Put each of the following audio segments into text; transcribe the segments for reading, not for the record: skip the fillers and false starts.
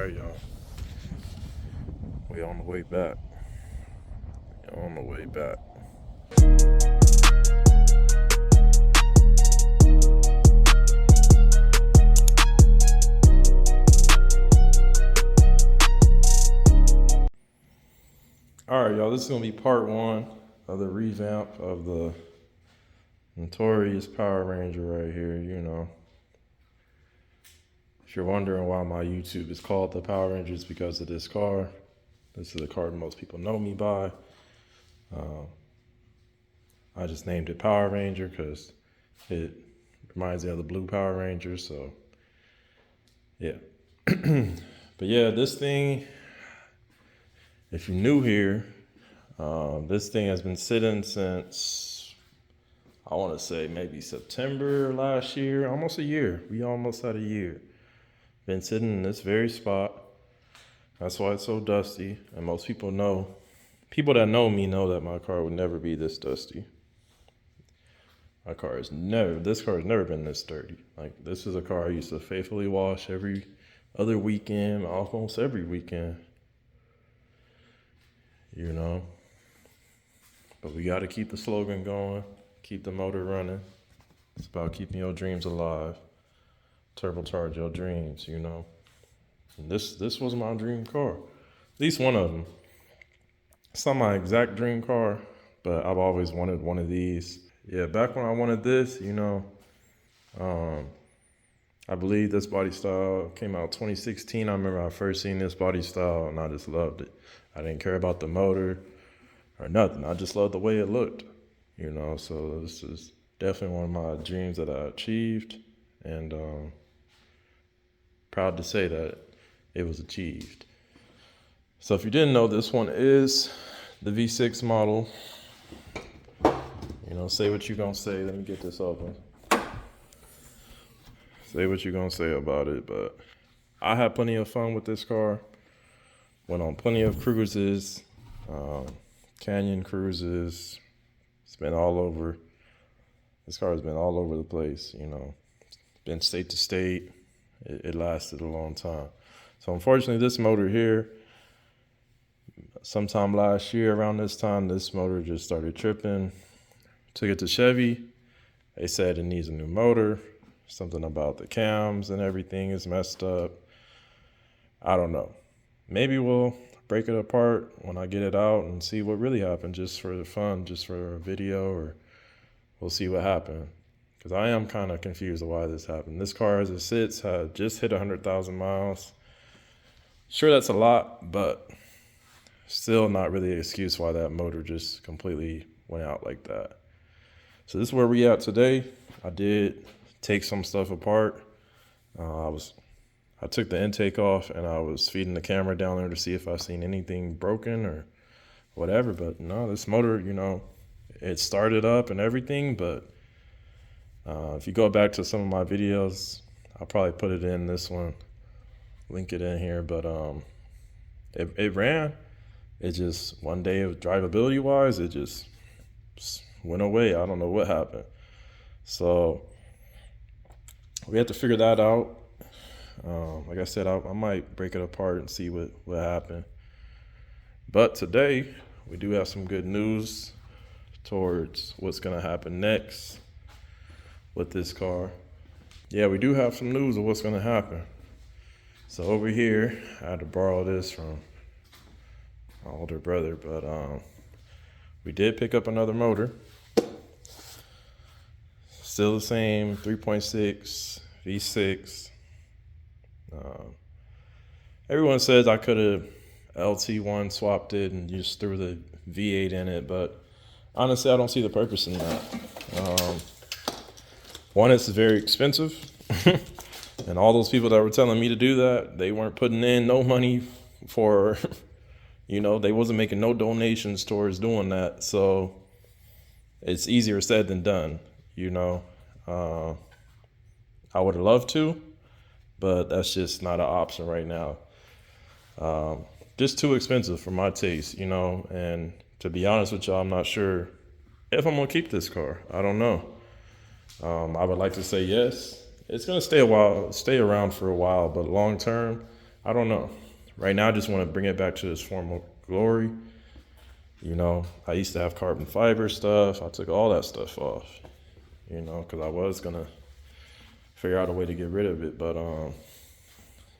right, y'all. We on the way back. On the way back. All right, y'all. This is gonna be part one of the revamp of the notorious Power Ranger right here. You know, if you're wondering why my YouTube is called the Power Ranger, it's because of this car. This is the car most people know me by. I just named it Power Ranger because it reminds me of the blue Power Ranger. So, yeah. But yeah, this thing, if you're new here, this thing has been sitting since, I want to say maybe September last year, almost a year. We almost had a year. Been sitting in this very spot. That's why it's so dusty. And most people that know me know that my car would never be this dusty. This car has never been this dirty. Like, this is a car I used to faithfully wash every other weekend, almost every weekend. You know? But we got to keep the slogan going, keep the motor running. It's about keeping your dreams alive. Turbocharge your dreams, you know? And this was my dream car. At least one of them. It's not my exact dream car, but I've always wanted one of these. Yeah, back when I wanted this, you know, I believe this body style came out 2016. I remember I first seen this body style and I just loved it. I didn't care about the motor or nothing. I just loved the way it looked, you know. So this is definitely one of my dreams that I achieved, and proud to say that it was achieved. So if you didn't know, this one is the V6 model. You know, say what you're gonna say. Let me get this open. Say what you're gonna say about it, but I had plenty of fun with this car. Went on plenty of cruises, canyon cruises. It's been all over. This car has been all over the place, you know. Been state to state. It lasted a long time. So unfortunately, this motor here, sometime last year around this time, this motor just started tripping. Took it to Chevy. They said it needs a new motor. Something about the cams and everything is messed up. I don't know. Maybe we'll break it apart when I get it out and see what really happened, just for the fun, just for a video, or we'll see what happened. Because I am kind of confused of why this happened. This car, as it sits, had just hit 100,000 miles. Sure, that's a lot, but still not really an excuse why that motor just completely went out like that. So this is where we at today. I did take some stuff apart. I took the intake off and I was feeding the camera down there to see if I seen anything broken or whatever. But no, this motor, you know, it started up and everything. But if you go back to some of my videos, I'll probably put it in this one, link it in here. But it ran. It just, one day, drivability wise, it just went away. I don't know what happened. So we have to figure that out. Like I said, I might break it apart and see what happened. But today, we do have some good news towards what's going to happen next with this car. Yeah, we do have some news of what's going to happen. So over here, I had to borrow this from my older brother, but we did pick up another motor. Still the same 3.6 V6. Everyone says I could have LT1 swapped it and just threw the V8 in it, but honestly, I don't see the purpose in that. One, it's very expensive, and all those people that were telling me to do that, they weren't putting in no money for, you know, they wasn't making no donations towards doing that. So it's easier said than done, you know. I would have loved to, but that's just not an option right now. Just too expensive for my taste, you know. And to be honest with y'all, I'm not sure if I'm gonna keep this car. I don't know. I would like to say yes. It's gonna stay around for a while, but long term, I don't know. Right now, I just want to bring it back to its former glory. You know, I used to have carbon fiber stuff. I took all that stuff off, you know, because I was going to figure out a way to get rid of it. But,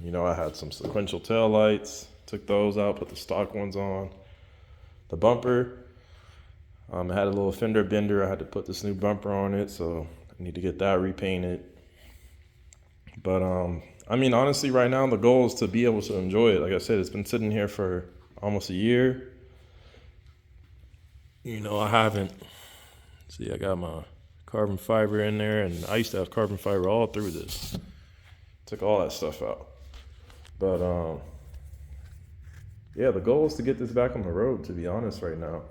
you know, I had some sequential tail lights, took those out, put the stock ones on. The bumper, it had a little fender bender. I had to put this new bumper on it, so I need to get that repainted. But, I mean, honestly, right now, the goal is to be able to enjoy it. Like I said, it's been sitting here for almost a year. You know, I haven't. See, I got my carbon fiber in there, and I used to have carbon fiber all through this. Took all that stuff out. But, yeah, the goal is to get this back on the road, to be honest, right now.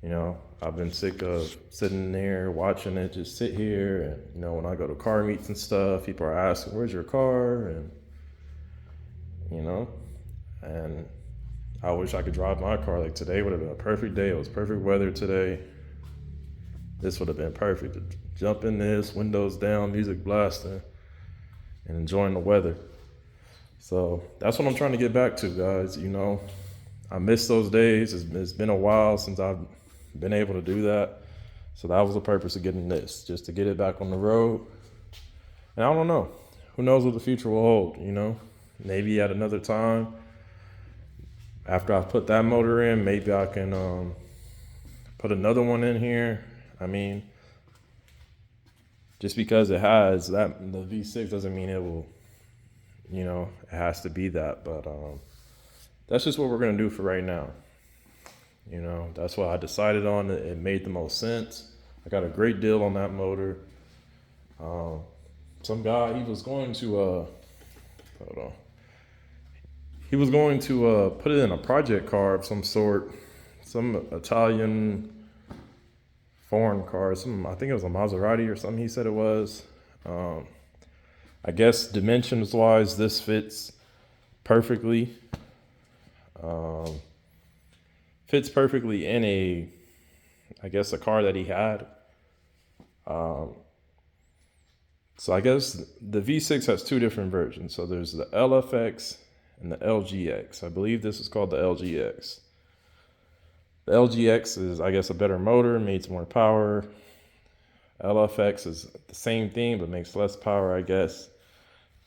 You know, I've been sick of sitting there watching it just sit here. And, you know, when I go to car meets and stuff, people are asking, where's your car? And, you know, and I wish I could drive my car. Like today would have been a perfect day. It was perfect weather today. This would have been perfect to jump in this, windows down, music blasting, and enjoying the weather. So that's what I'm trying to get back to, guys. You know, I miss those days. It's been a while since I've been able to do that. So that was the purpose of getting this, just to get it back on the road. And I don't know. Who knows what the future will hold, you know? Maybe at another time, after I put that motor in, maybe I can put another one in here. I mean, just because it has that, the V6 doesn't mean it will, you know, it has to be that. But that's just what we're going to do for right now. You know, that's what I decided on. It made the most sense. I got a great deal on that motor. Some guy, he was going to, hold on. He was going to put it in a project car of some sort, some Italian foreign car, I think it was a Maserati or something he said it was. I guess dimensions wise, this fits perfectly. Fits perfectly in I guess a car that he had. So I guess the V6 has two different versions. So there's the LFX and the LGX. I believe this is called the LGX. The LGX is, I guess, a better motor, makes more power. LFX is the same thing, but makes less power, I guess.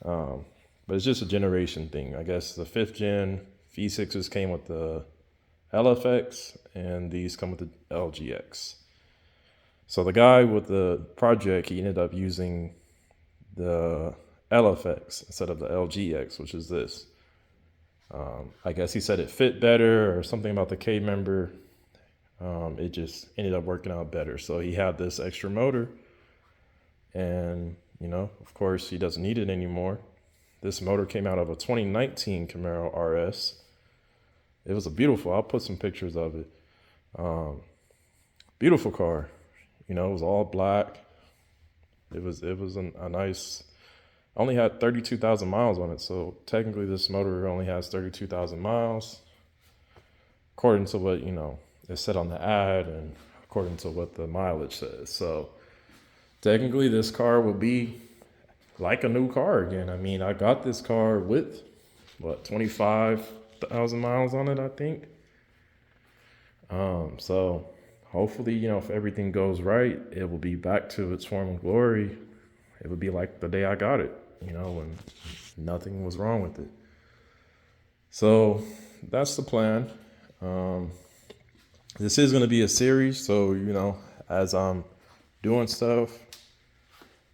But it's just a generation thing. I guess the 5th gen V6s came with the LFX, and these come with the LGX. So the guy with the project, he ended up using the LFX instead of the LGX, which is this. I guess he said it fit better or something about the K member. It just ended up working out better. So he had this extra motor, and, you know, of course, he doesn't need it anymore. This motor came out of a 2019 Camaro RS. It was I'll put some pictures of it. Beautiful car. You know, it was all black. It was a nice, only had 32,000 miles on it. So technically this motor only has 32,000 miles, according to what, you know, it said on the ad and according to what the mileage says. So technically this car will be like a new car again. I mean, I got this car with, 25,000 miles on it, I think. So hopefully, you know, if everything goes right, it will be back to its former glory. It would be like the day I got it, you know, when nothing was wrong with it. So that's the plan. This is going to be a series. So, you know, as I'm doing stuff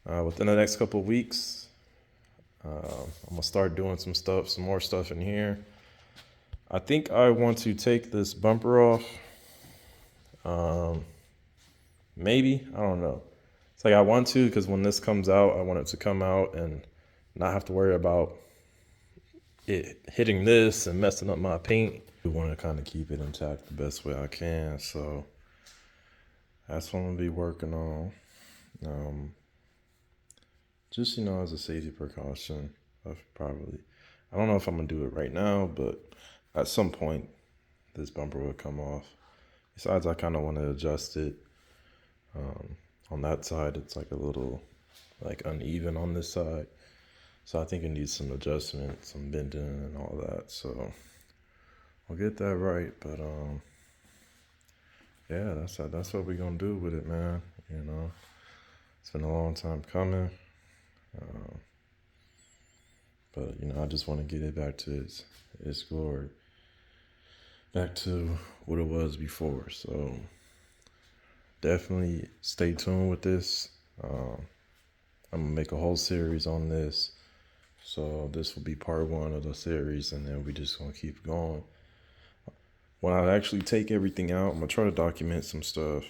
within the next couple of weeks, I'm going to start doing some more stuff in here. I think I want to take this bumper off. Maybe, I don't know. It's like I want to, because when this comes out, I want it to come out and not have to worry about it hitting this and messing up my paint. I want to kind of keep it intact the best way I can. So that's what I'm going to be working on. Just, you know, as a safety precaution, I don't know if I'm going to do it right now, but at some point this bumper will come off. Besides, I kind of want to adjust it. On that side, it's like a little like uneven on this side. So I think it needs some adjustment, some bending and all that. So we'll get that right. But yeah, that's what we're gonna do with it, man. You know, it's been a long time coming. But you know, I just want to get it back to its glory, back to what it was before. So definitely stay tuned with this. I'm gonna make a whole series on this. So this will be part 1 of the series, and then we just gonna keep going. When I actually take everything out, I'm gonna try to document some stuff.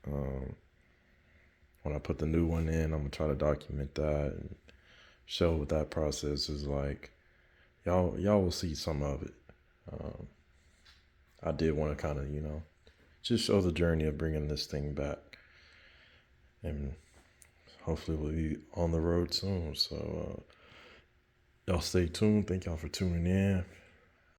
When I put the new one in, I'm gonna try to document that and show what that process is like. Y'all will see some of it. I did want to kind of, you know, just show the journey of bringing this thing back, and hopefully we'll be on the road soon. So y'all stay tuned. Thank y'all for tuning in.